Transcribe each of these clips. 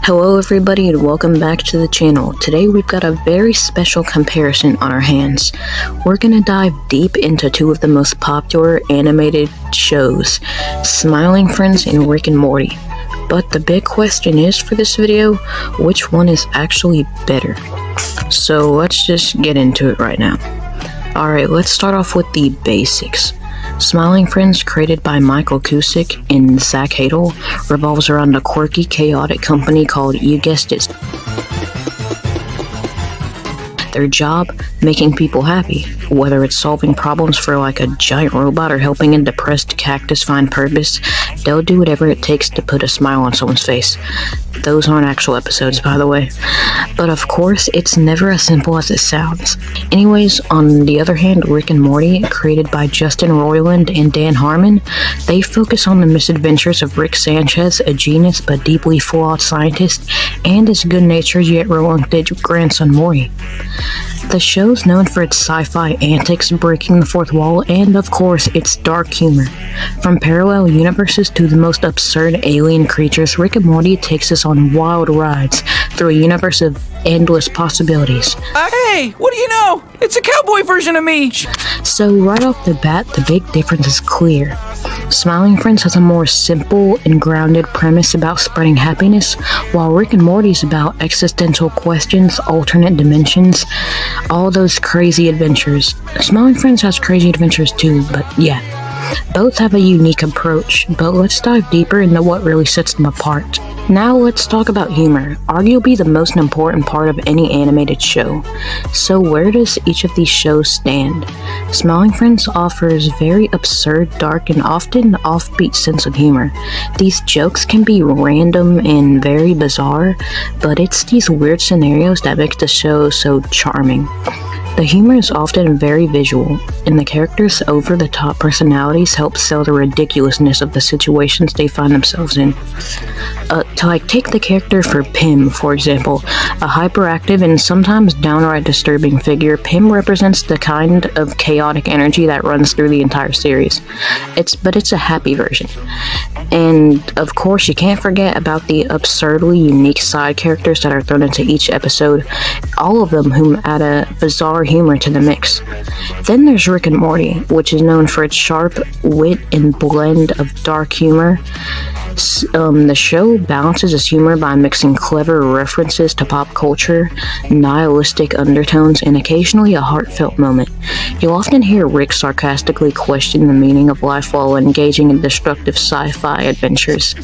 Hello everybody and welcome back to the channel. Today we've got a very special comparison on our hands. We're gonna dive deep into two of the most popular animated shows, Smiling Friends and Rick and Morty. But the big question is for this video, which one is actually better? So let's just get into it right now. Alright, let's start off with the basics. Smiling Friends, created by Michael Cusick and Zach Hadel, revolves around a quirky, chaotic company called, you guessed it, their job, making people happy. Whether it's solving problems for like a giant robot or helping a depressed cactus find purpose, they'll do whatever it takes to put a smile on someone's face. Those aren't actual episodes, by the way. But of course, it's never as simple as it sounds. Anyways, on the other hand, Rick and Morty, created by Justin Roiland and Dan Harmon, they focus on the misadventures of Rick Sanchez, a genius but deeply flawed scientist, and his good-natured yet reluctant grandson Morty. The show's known for its sci-fi antics, breaking the fourth wall, and of course, its dark humor. From parallel universes to the most absurd alien creatures, Rick and Morty takes us on wild rides through a universe of endless possibilities. Hey, what do you know? It's a cowboy version of me! So right off the bat, the big difference is clear. Smiling Friends has a more simple and grounded premise about spreading happiness, while Rick and Morty's about existential questions, alternate dimensions, all those crazy adventures. Smiling Friends has crazy adventures too, but yeah. Both have a unique approach, but let's dive deeper into what really sets them apart. Now let's talk about humor, arguably the most important part of any animated show. So where does each of these shows stand? Smiling Friends offers very absurd, dark, and often offbeat sense of humor. These jokes can be random and very bizarre, but it's these weird scenarios that make the show so charming. The humor is often very visual, and the characters' over-the-top personalities help sell the ridiculousness of the situations they find themselves in. Take the character for Pim, for example. A hyperactive and sometimes downright disturbing figure, Pim represents the kind of chaotic energy that runs through the entire series. But it's a happy version. And, of course, you can't forget about the absurdly unique side characters that are thrown into each episode, all of them whom add a bizarre humor to the mix. Then there's Rick and Morty, which is known for its sharp wit and blend of dark humor. The show balances its humor by mixing clever references to pop culture, nihilistic undertones, and occasionally a heartfelt moment. You'll often hear Rick sarcastically question the meaning of life while engaging in destructive sci-fi adventures.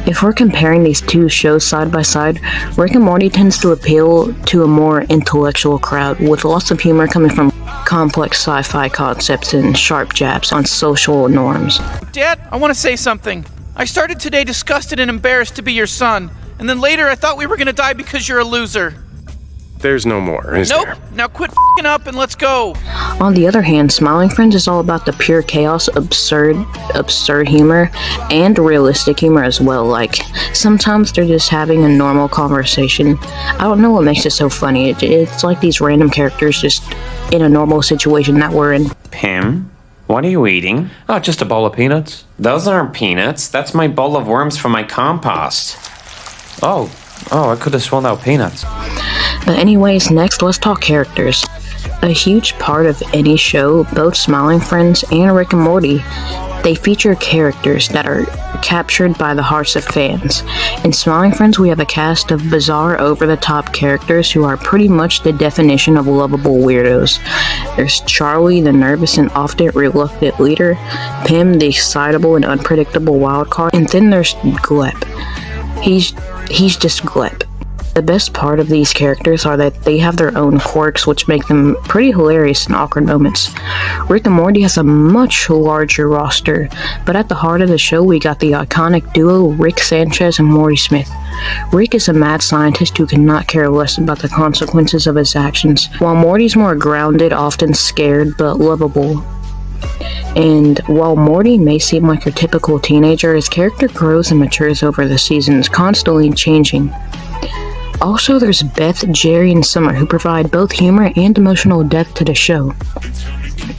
If we're comparing these two shows side by side, Rick and Morty tends to appeal to a more intellectual crowd, with lots of humor coming from complex sci-fi concepts and sharp jabs on social norms. Dad, I want to say something. I started today disgusted and embarrassed to be your son, and then later I thought we were gonna die because you're a loser. There's no more, is there? Nope. Now quit f***ing up and let's go. On the other hand, Smiling Friends is all about the pure chaos, absurd humor, and realistic humor as well. Like, sometimes they're just having a normal conversation. I don't know what makes it so funny. It's like these random characters just in a normal situation that we're in. Pim? What are you eating? Oh, just a bowl of peanuts. Those aren't peanuts. That's my bowl of worms for my compost. Oh, I could have sworn they were peanuts. But anyways, next let's talk characters. A huge part of any show, both Smiling Friends and Rick and Morty, they feature characters that are captured by the hearts of fans. In Smiling Friends, we have a cast of bizarre, over-the-top characters who are pretty much the definition of lovable weirdos. There's Charlie, the nervous and often reluctant leader, Pim, the excitable and unpredictable wildcard, and then there's Glep. He's just Glep. The best part of these characters are that they have their own quirks, which make them pretty hilarious in awkward moments. Rick and Morty has a much larger roster, but at the heart of the show we got the iconic duo Rick Sanchez and Morty Smith. Rick is a mad scientist who cannot care less about the consequences of his actions, while Morty's more grounded, often scared, but lovable. And while Morty may seem like your typical teenager, his character grows and matures over the seasons, constantly changing. Also, there's Beth, Jerry, and Summer, who provide both humor and emotional depth to the show.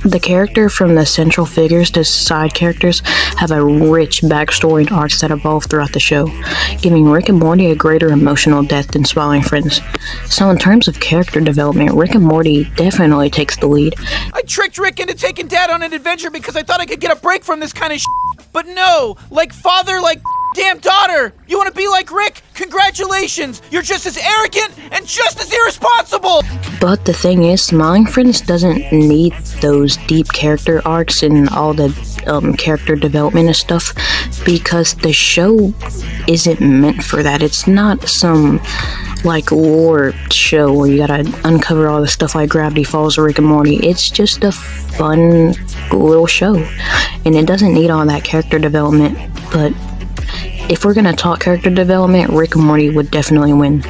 The character from the central figures to side characters have a rich backstory and arcs that evolve throughout the show, giving Rick and Morty a greater emotional depth than Smiling Friends. So in terms of character development, Rick and Morty definitely takes the lead. I tricked Rick into taking Dad on an adventure because I thought I could get a break from this kind of shit. But no, like father, like damn daughter. You want to be like Rick? Congratulations! You're just as arrogant and just as irresponsible! But the thing is, Smiling Friends doesn't need those deep character arcs and all the character development and stuff, because the show isn't meant for that. It's not some like lore show where you gotta uncover all the stuff like Gravity Falls or Rick and Morty. It's just a fun little show, and it doesn't need all that character development. But if we're gonna talk character development, Rick and Morty would definitely win.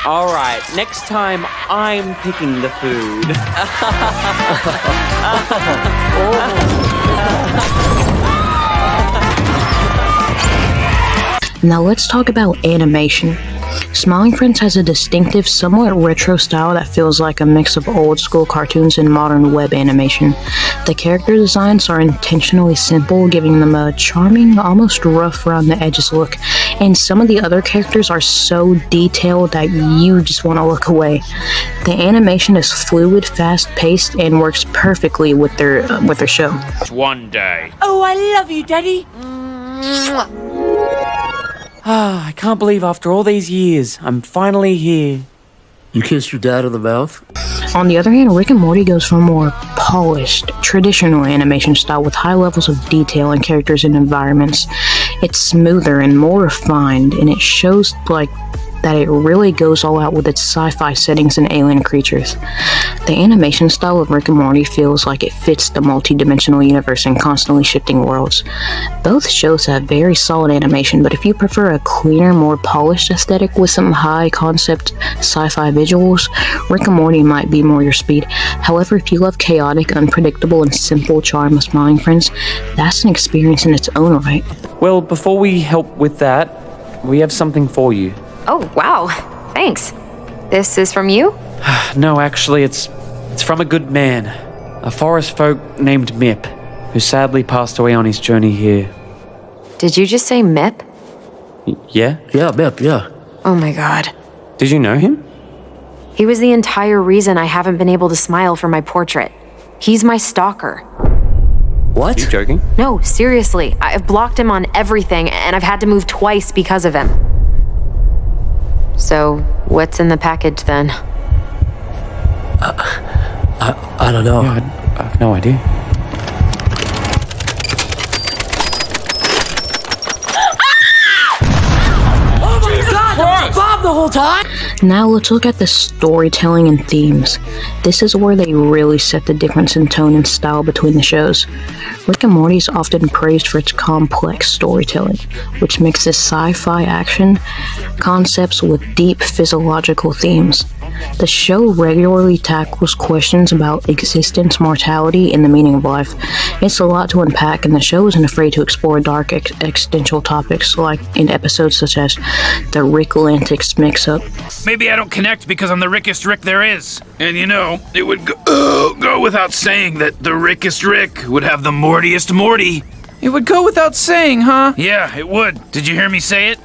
Alright, next time I'm picking the food. Now let's talk about animation. Smiling Friends has a distinctive, somewhat retro style that feels like a mix of old school cartoons and modern web animation. The character designs are intentionally simple, giving them a charming, almost rough around the edges look, and some of the other characters are so detailed that you just want to look away. The animation is fluid, fast-paced, and works perfectly with their show. One day. Oh, I love you, Daddy. Ah, I can't believe after all these years, I'm finally here. You kissed your dad on the mouth? On the other hand, Rick and Morty goes for a more polished, traditional animation style with high levels of detail in characters and environments. It's smoother and more refined, and it shows like that it really goes all out with its sci-fi settings and alien creatures. The animation style of Rick and Morty feels like it fits the multi-dimensional universe and constantly shifting worlds. Both shows have very solid animation, but if you prefer a cleaner, more polished aesthetic with some high-concept sci-fi visuals, Rick and Morty might be more your speed. However, if you love chaotic, unpredictable, and simple charm of Smiling Friends, that's an experience in its own right. Well, before we help with that, we have something for you. Oh, wow. Thanks. This is from you? No, actually, it's from a good man. A forest folk named Mip, who sadly passed away on his journey here. Did you just say Mip? Yeah? Yeah, Mip, yeah. Oh my god. Did you know him? He was the entire reason I haven't been able to smile for my portrait. He's my stalker. What? You joking? No, seriously. I've blocked him on everything, and I've had to move twice because of him. So, what's in the package then? I don't know. Yeah, I have no idea. Oh my god, that was Bob the whole time? Now let's look at the storytelling and themes. This is where they really set the difference in tone and style between the shows. Rick and Morty is often praised for its complex storytelling, which mixes sci-fi action concepts with deep physiological themes. The show regularly tackles questions about existence, mortality, and the meaning of life. It's a lot to unpack, and the show isn't afraid to explore dark existential topics, like in episodes such as the Rick-Lantics mix-up. Maybe I don't connect because I'm the rickest Rick there is. And you know, it would go without saying that the rickest Rick would have the Mortiest Morty. It would go without saying, huh? Yeah, it would. Did you hear me say it?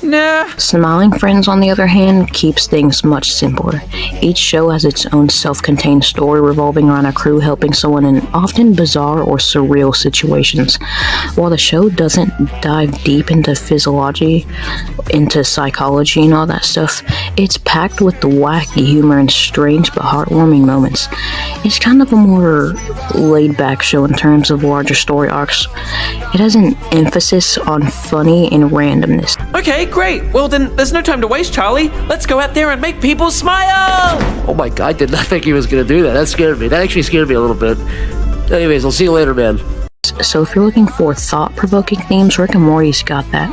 Nah. Smiling Friends, on the other hand, keeps things much simpler. Each show has its own self-contained story revolving around a crew helping someone in often bizarre or surreal situations. While the show doesn't dive deep into physiology, into psychology and all that stuff, it's packed with the wacky humor and strange but heartwarming moments. It's kind of a more laid-back show in terms of larger story arcs. It has an emphasis on funny and randomness. Okay, great. Well then, there's no time to waste, Charlie. Let's go out there and make people smile! Oh my god, I did not think he was gonna do that. That scared me. That actually scared me a little bit. Anyways, I'll see you later, man. so if you're looking for thought-provoking themes, Rick and Morty's got that.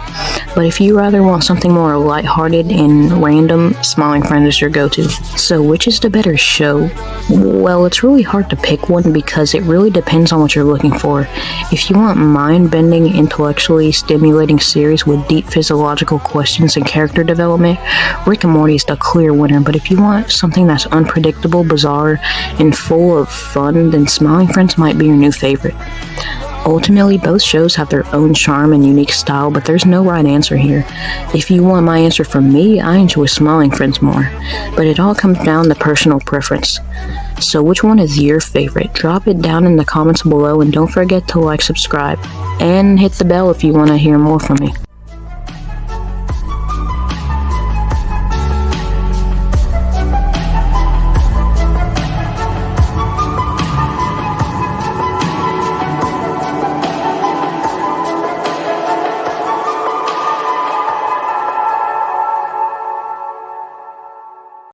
But if you rather want something more lighthearted and random, Smiling Friends is your go-to. So which is the better show? Well, it's really hard to pick one because it really depends on what you're looking for. If you want mind-bending, intellectually stimulating series with deep physiological questions and character development, Rick and Morty is the clear winner. But if you want something that's unpredictable, bizarre, and full of fun, then Smiling Friends might be your new favorite. Ultimately, both shows have their own charm and unique style, but there's no right answer here. If you want my answer from me, I enjoy Smiling Friends more, but it all comes down to personal preference. So which one is your favorite? Drop it down in the comments below, and don't forget to like, subscribe, and hit the bell if you want to hear more from me.